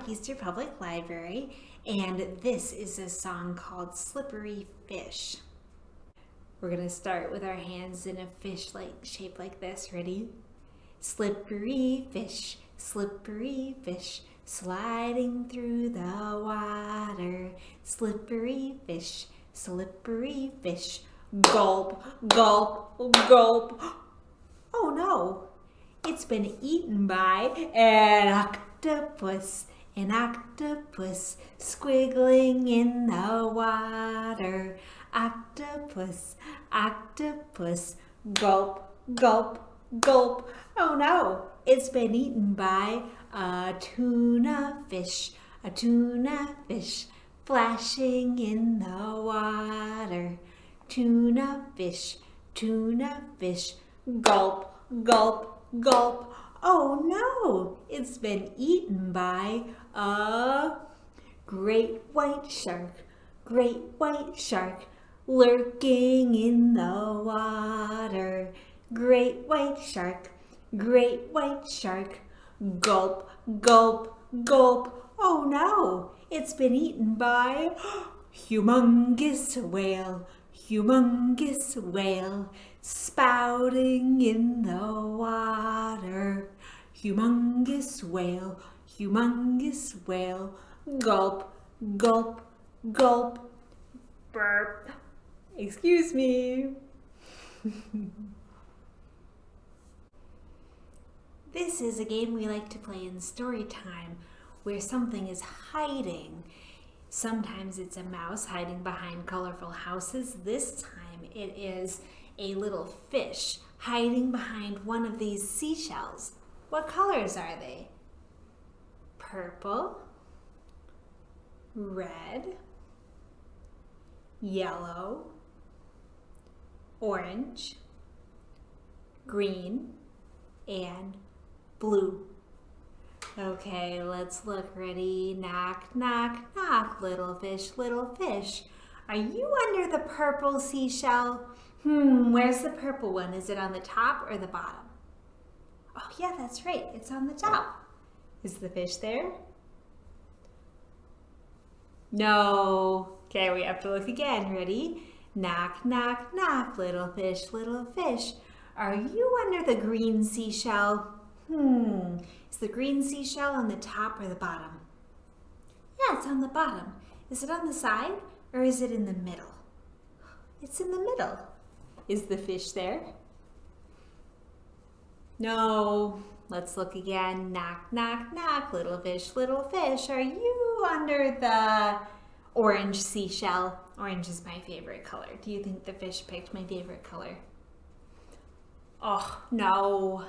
Southeastern Public Library, and this is a song called Slippery Fish. We're going to start with our hands in a fish shape like this. Ready? Slippery fish, sliding through the water. Slippery fish, gulp, gulp, gulp. Oh no, it's been eaten by an octopus, squiggling in the water. Octopus, gulp, gulp, gulp. Oh no, it's been eaten by a tuna fish, flashing in the water. Tuna fish, gulp, gulp, gulp. Oh no, it's been eaten by a great white shark, lurking in the water. Great white shark, gulp, gulp, gulp. Oh no, it's been eaten by humongous whale, spouting in the water. Humongous whale, gulp, gulp, gulp. Burp. Excuse me. This is a game we like to play in story time, where something is hiding. Sometimes it's a mouse hiding behind colorful houses. This time it is a little fish hiding behind one of these seashells. What colors are they? Purple, red, yellow, orange, green, and blue. Okay, let's look. Ready? Knock, knock, knock. Little fish, are you under the purple seashell? Where's the purple one? Is it on the top or the bottom? Oh yeah, that's right, it's on the top. Is the fish there? No. Okay, we have to look again. Ready? Knock, knock, knock. Little fish, are you under the green seashell? Is the green seashell on the top or the bottom? Yeah, it's on the bottom. Is it on the side or is it in the middle? It's in the middle. Is the fish there? No. Let's look again. Knock, knock, knock. Little fish, are you under the orange seashell? Orange is my favorite color. Do you think the fish picked my favorite color? Oh, no.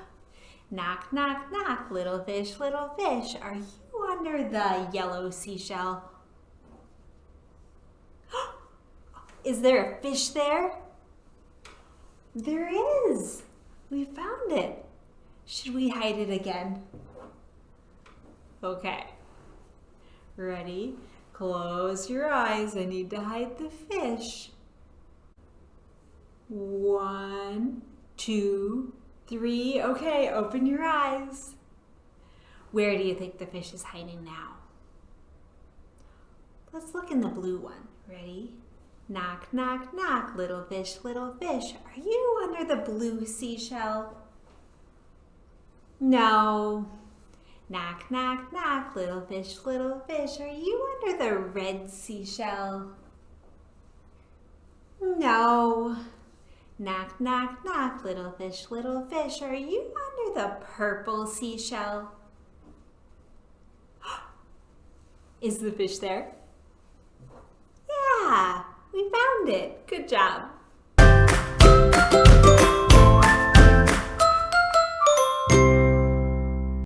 Knock, knock, knock. Little fish, are you under the yellow seashell? Is there a fish there? There is. We found it. Should we hide it again? Okay. Ready? Close your eyes. I need to hide the fish. 1, 2, 3. Okay, open your eyes. Where do you think the fish is hiding now? Let's look in the blue one. Ready? Knock, knock, knock. Little fish, are you under the blue seashell? No. Knock, knock, knock. Little fish, are you under the red seashell? No. Knock, knock, knock. Little fish, are you under the purple seashell? Is the fish there? Yeah, we found it. Good job.